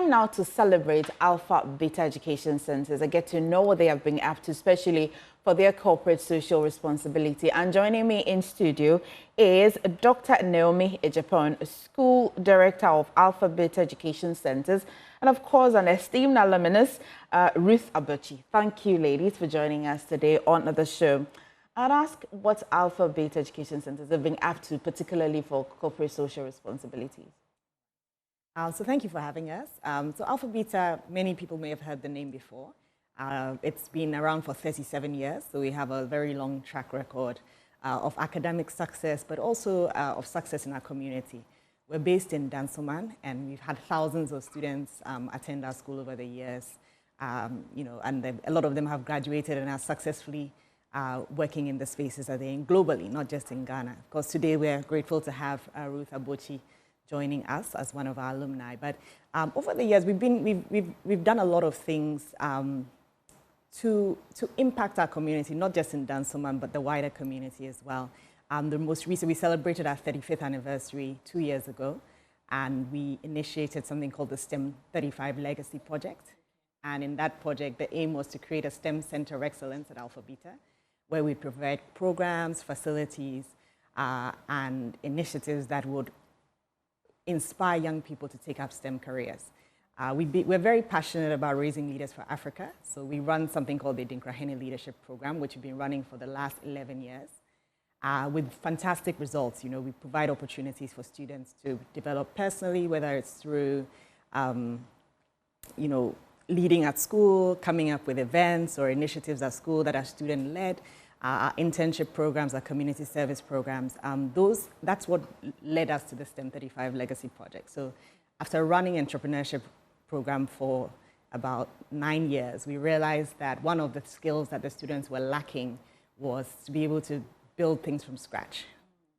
time now to celebrate Alpha Beta Education Centers. I get to know what they have been up to, especially for their corporate social responsibility. And joining me in studio is Dr. Naomi Ejapon, School Director of Alpha Beta Education Centers, and of course an esteemed alumnus, Ruth Abochi. Thank you, ladies, for joining us today on the show. I'd ask what Alpha Beta Education Centers have been up to, particularly for corporate social responsibilities. So thank you for having us. So Alpha Beta, many people may have heard the name before. It's been around for 37 years, so we have a very long track record of academic success, but also of success in our community. We're based in Dansoman, and we've had thousands of students attend our school over the years. And a lot of them have graduated and are successfully working in the spaces that they're in globally, not just in Ghana. Of course, today we're grateful to have Ruth Abochi joining us as one of our alumni. But over the years, we've done a lot of things to impact our community, not just in Dansoman, but the wider community as well. The most recent, we celebrated our 35th anniversary 2 years ago, and we initiated something called the STEM 35 Legacy Project. And in that project, the aim was to create a STEM Center of Excellence at Alpha Beta, where we provide programs, facilities, and initiatives that would inspire young people to take up STEM careers. We're very passionate about raising leaders for Africa, so we run something called the Dinkrahene Leadership Program, which we've been running for the last 11 years, with fantastic results. You know, we provide opportunities for students to develop personally, whether it's through, leading at school, coming up with events or initiatives at school that are student-led, our internship programs, our community service programs. That's what led us to the STEM 35 Legacy Project. So after running an entrepreneurship program for about 9 years, we realized that one of the skills that the students were lacking was to be able to build things from scratch.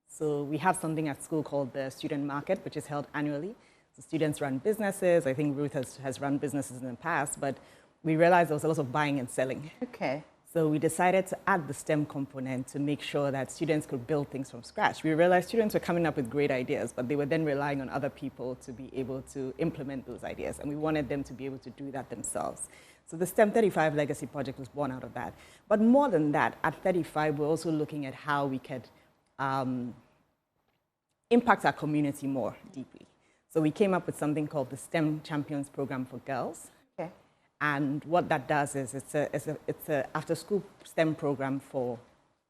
So we have something at school called the Student Market, which is held annually. So students run businesses. I think Ruth has run businesses in the past, but we realized there was a lot of buying and selling. Okay. So we decided to add the STEM component to make sure that students could build things from scratch. We realized students were coming up with great ideas, but they were then relying on other people to be able to implement those ideas, and we wanted them to be able to do that themselves. So the STEM 35 Legacy Project was born out of that. But more than that, at 35, we're also looking at how we could impact our community more deeply. So we came up with something called the STEM Champions Program for Girls. Okay. And what that does is it's a after-school STEM program for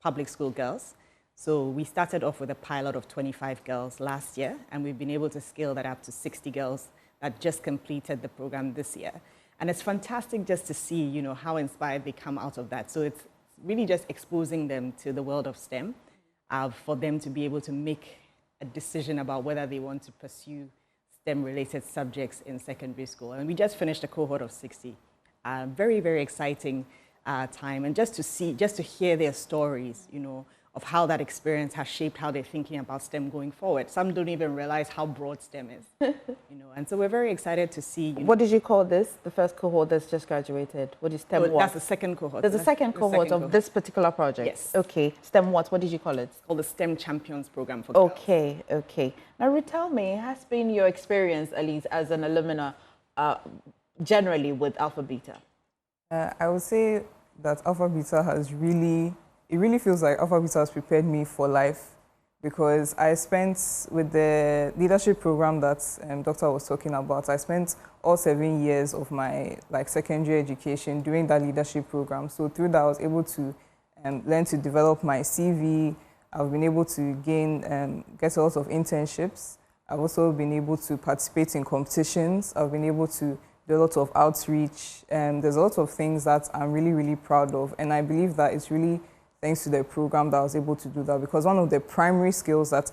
public school girls. So we started off with a pilot of 25 girls last year, and we've been able to scale that up to 60 girls that just completed the program this year. And it's fantastic just to see, how inspired they come out of that. So it's really just exposing them to the world of STEM, for them to be able to make a decision about whether they want to pursue STEM-related subjects in secondary school. And we just finished a cohort of 60. Very, very exciting time. And just to hear their stories, of how that experience has shaped how they're thinking about STEM going forward. Some don't even realize how broad STEM is, And so we're very excited to see. What did you call this? The first cohort that's just graduated. What is STEM what? That's the second cohort. There's a second cohort of this particular project? Yes. Okay. STEM what? What did you call it? It's called the STEM Champions Program for Girls. Okay. Now, Ruth, tell me, has been your experience, at least as an alumna, generally with Alpha Beta? I would say that Alpha Beta has it really feels like Alpha Beta has prepared me for life, because I spent, with the leadership program that Doctor was talking about, I spent all 7 years of my secondary education doing that leadership program. So through that, I was able to learn to develop my CV. I've been able to get a lot of internships. I've also been able to participate in competitions. I've been able to do a lot of outreach. There's a lot of things that I'm really, really proud of. And I believe that it's really thanks to the program that I was able to do that, because one of the primary skills that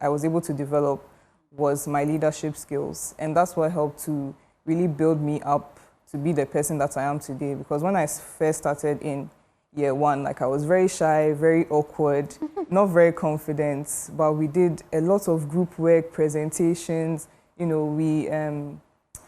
I was able to develop was my leadership skills. And that's what helped to really build me up to be the person that I am today. Because when I first started in year one, I was very shy, very awkward, not very confident, but we did a lot of group work, presentations. We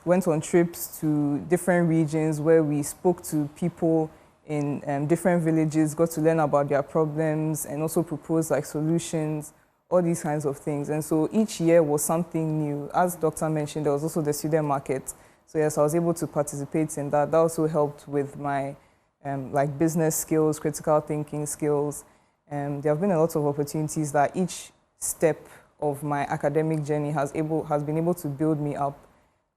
went on trips to different regions where we spoke to people in different villages, got to learn about their problems and also propose solutions, all these kinds of things. And so each year was something new. As Doctor mentioned, there was also the student market So yes, I was able to participate in that. That also helped with my like business skills, critical thinking skills. There have been a lot of opportunities that each step of my academic journey has been able to build me up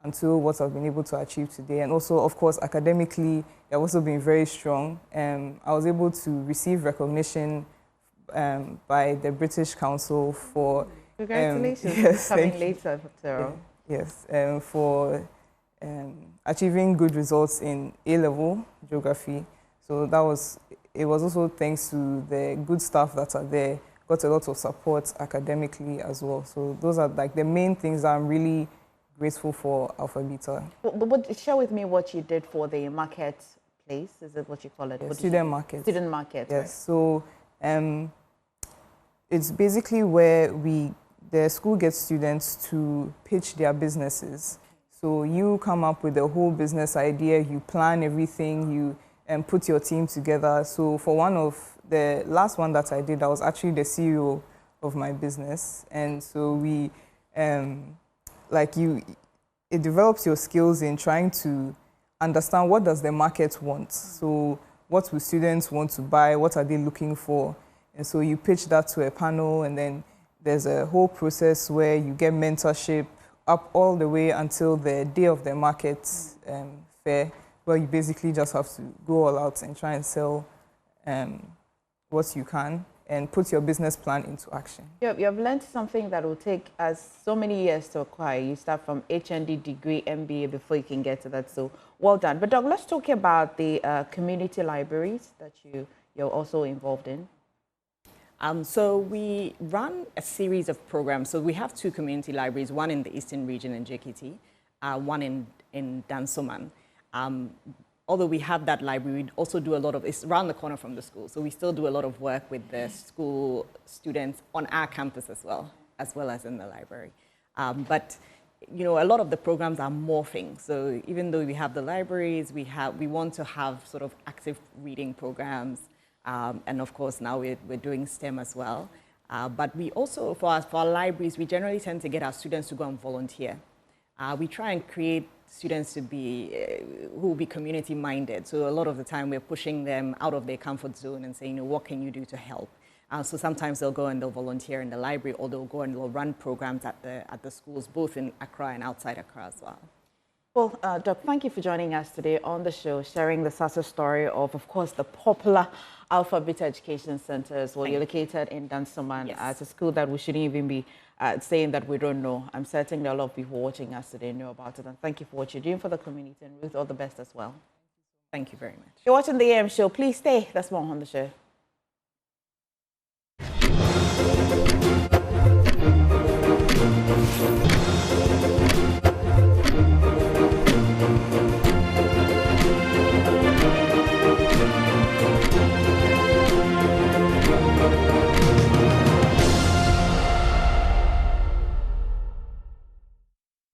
until what I've been able to achieve today. And also, of course, academically, I've also been very strong. I was able to receive recognition by the British Council for... Congratulations. Yes, Coming later, Tero. Yes, for achieving good results in A-level geography. So it was also thanks to the good staff that are there, got a lot of support academically as well. So those are like the main things that I'm really grateful for Alpha Beta. But share with me what you did for the marketplace. Is it what you call it? Yeah, student market. Student market. Yes. Right. So it's basically where the school gets students to pitch their businesses. So you come up with the whole business idea, you plan everything, you put your team together. So for one of the last one that I did, I was actually the CEO of my business. And so we, it develops your skills in trying to understand what does the market want. So what will students want to buy? What are they looking for? And so you pitch that to a panel, and then there's a whole process where you get mentorship up all the way until the day of the market fair, where you basically just have to go all out and try and sell what you can and put your business plan into action. You have learned something that will take us so many years to acquire. You start from HND degree, MBA before you can get to that. So well done. But Doug, let's talk about the community libraries that you're also involved in. So we run a series of programs. So we have two community libraries, one in the Eastern region in JKT, one in Dansoman. Although we have that library, we also do a lot of, it's around the corner from the school. So we still do a lot of work with the school students on our campus as well as in the library. But you know, a lot of the programs are morphing. So even though we have the libraries, we want to have sort of active reading programs. And of course, now we're doing STEM as well. But we also, for our libraries, we generally tend to get our students to go and volunteer. We try and create students to be, who will be community minded. So a lot of the time we're pushing them out of their comfort zone and saying, you know, what can you do to help? So sometimes they'll go and they'll volunteer in the library, or they'll go and they'll run programs at the schools, both in Accra and outside Accra as well. Well, Doc, thank you for joining us today on the show, sharing the success story of course, the popular Alpha Beta Education Center as well. You're located in Dansoman. Yes. As a school that we shouldn't even be saying that we don't know. I'm certain that a lot of people watching us today know about it. And thank you for what you're doing for the community, and Ruth, all the best as well. Thank you very much. You're watching the AM show. Please stay. There's more on the show.